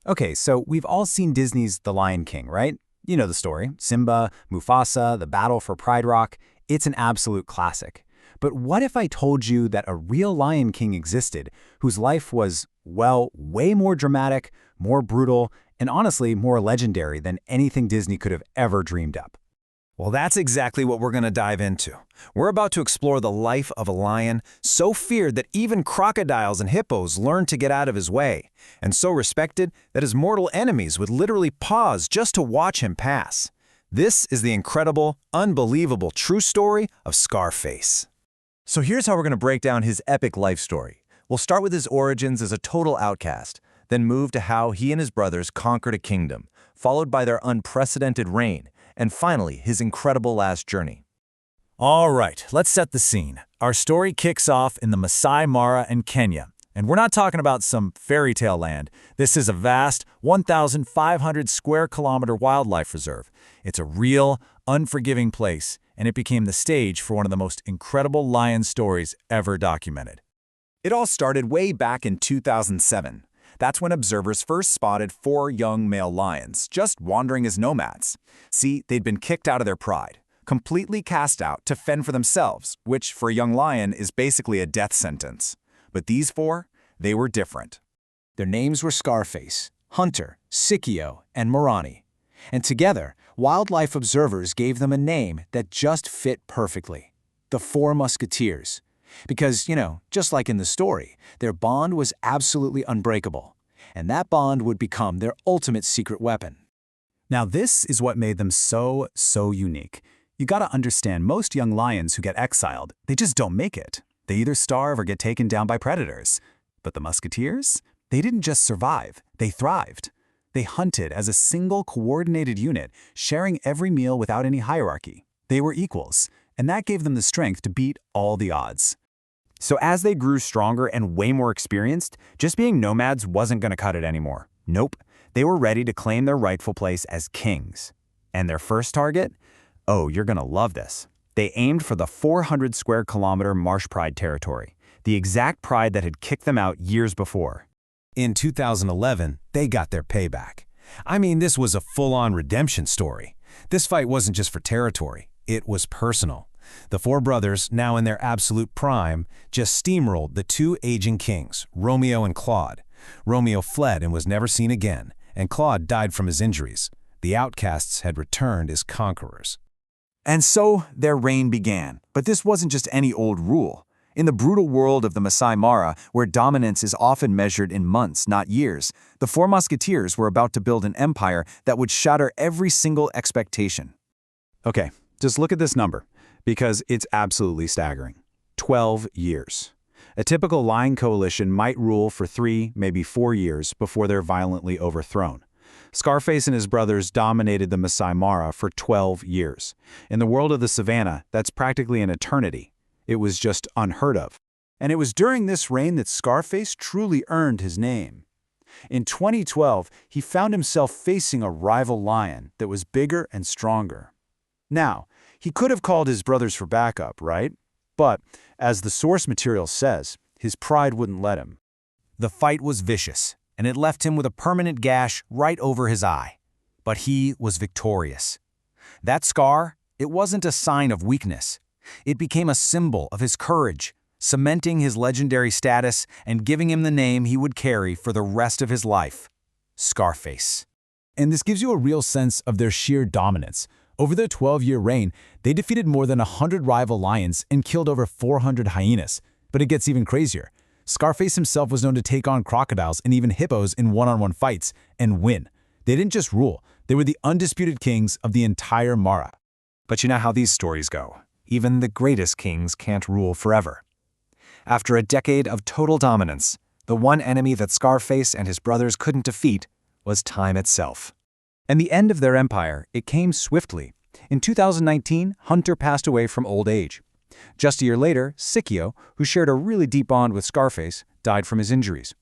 Okay, so we've all seen Disney's The Lion King, right? You know the story. Simba, Mufasa, the battle for Pride Rock. It's an absolute classic. But what if I told you that a real Lion King existed whose life was, well, way more dramatic, more brutal, and honestly more legendary than anything Disney could have ever dreamed up? Well, that's exactly what we're going to dive into. We're about to explore the life of a lion so feared that even crocodiles and hippos learned to get out of his way, and so respected that his mortal enemies would literally pause just to watch him pass. This is the incredible, unbelievable true story of Scarface. So here's how we're going to break down his epic life story. We'll start with his origins as a total outcast, then move to how he and his brothers conquered a kingdom, followed by their unprecedented reign, and finally, his incredible last journey. All right, let's set the scene. Our story kicks off in the Masai Mara in Kenya. And we're not talking about some fairy tale land. This is a vast, 1,500 square kilometer wildlife reserve. It's a real, unforgiving place, and it became the stage for one of the most incredible lion stories ever documented. It all started way back in 2007. That's when observers first spotted 4 young male lions, just wandering as nomads. See, they'd been kicked out of their pride, completely cast out to fend for themselves, which for a young lion is basically a death sentence. But these 4, they were different. Their names were Scarface, Hunter, Sikio, and Morani. And together, wildlife observers gave them a name that just fit perfectly: the 4 Musketeers. Because, just like in the story, their bond was absolutely unbreakable, and that bond would become their ultimate secret weapon. Now this is what made them so unique. You gotta understand, most young lions who get exiled, they just don't make it. They either starve or get taken down by predators. But the Musketeers? They didn't just survive, they thrived. They hunted as a single coordinated unit, sharing every meal without any hierarchy. They were equals, and that gave them the strength to beat all the odds. So as they grew stronger and way more experienced, just being nomads wasn't going to cut it anymore. Nope, they were ready to claim their rightful place as kings. And their first target? Oh, you're going to love this. They aimed for the 400 square kilometer Marsh Pride territory, the exact pride that had kicked them out years before. In 2011, they got their payback. I mean, this was a full-on redemption story. This fight wasn't just for territory, it was personal. The 4 brothers, now in their absolute prime, just steamrolled the 2 aging kings, Romeo and Claude. Romeo fled and was never seen again, and Claude died from his injuries. The outcasts had returned as conquerors. And so their reign began. But this wasn't just any old rule. In the brutal world of the Masai Mara, where dominance is often measured in months, not years, the 4 Musketeers were about to build an empire that would shatter every single expectation. Okay, just look at this number, because it's absolutely staggering. 12 years. A typical lion coalition might rule for 3, maybe 4 years before they're violently overthrown. Scarface and his brothers dominated the Masai Mara for 12 years. In the world of the savannah, that's practically an eternity. It was just unheard of. And it was during this reign that Scarface truly earned his name. In 2012, he found himself facing a rival lion that was bigger and stronger. Now, he could have called his brothers for backup, right? But, as the source material says, his pride wouldn't let him. The fight was vicious, and it left him with a permanent gash right over his eye. But he was victorious. That scar, it wasn't a sign of weakness. It became a symbol of his courage, cementing his legendary status and giving him the name he would carry for the rest of his life: Scarface. And this gives you a real sense of their sheer dominance. Over their 12-year reign, they defeated more than 100 rival lions and killed over 400 hyenas. But it gets even crazier. Scarface himself was known to take on crocodiles and even hippos in one-on-one fights and win. They didn't just rule, they were the undisputed kings of the entire Mara. But you know how these stories go. Even the greatest kings can't rule forever. After a decade of total dominance, the one enemy that Scarface and his brothers couldn't defeat was time itself. And the end of their empire, it came swiftly. In 2019, Hunter passed away from old age. Just a year later, Sikio, who shared a really deep bond with Scarface, died from his injuries.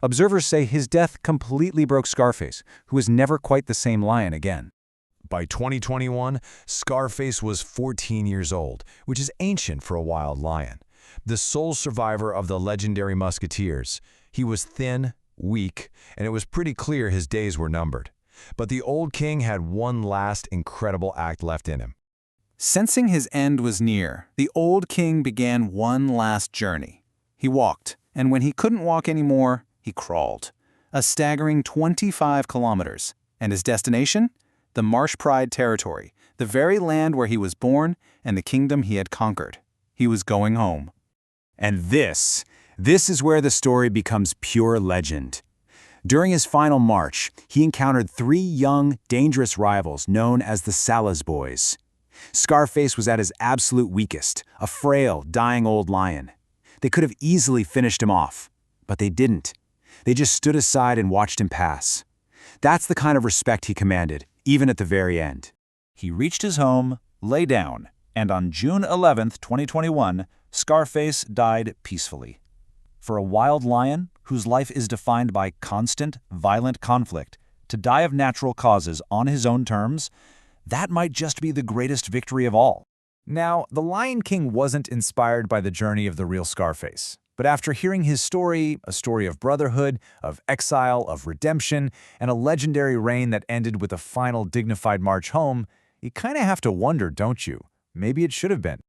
Observers say his death completely broke Scarface, who was never quite the same lion again. By 2021, Scarface was 14 years old, which is ancient for a wild lion. The sole survivor of the legendary Musketeers, he was thin, weak, and it was pretty clear his days were numbered. But the old king had one last incredible act left in him. Sensing his end was near, the old king began one last journey. He walked, and when he couldn't walk anymore, he crawled. A staggering 25 kilometers. And his destination? The Marsh Pride territory, the very land where he was born and the kingdom he had conquered. He was going home. And this is where the story becomes pure legend. During his final march, he encountered 3 young, dangerous rivals known as the Salas Boys. Scarface was at his absolute weakest, a frail, dying old lion. They could have easily finished him off, but they didn't. They just stood aside and watched him pass. That's the kind of respect he commanded, even at the very end. He reached his home, lay down, and on June 11, 2021, Scarface died peacefully. For a wild lion, whose life is defined by constant, violent conflict, to die of natural causes on his own terms, that might just be the greatest victory of all. Now, the Lion King wasn't inspired by the journey of the real Scarface. But after hearing his story, a story of brotherhood, of exile, of redemption, and a legendary reign that ended with a final dignified march home, you kind of have to wonder, don't you? Maybe it should have been.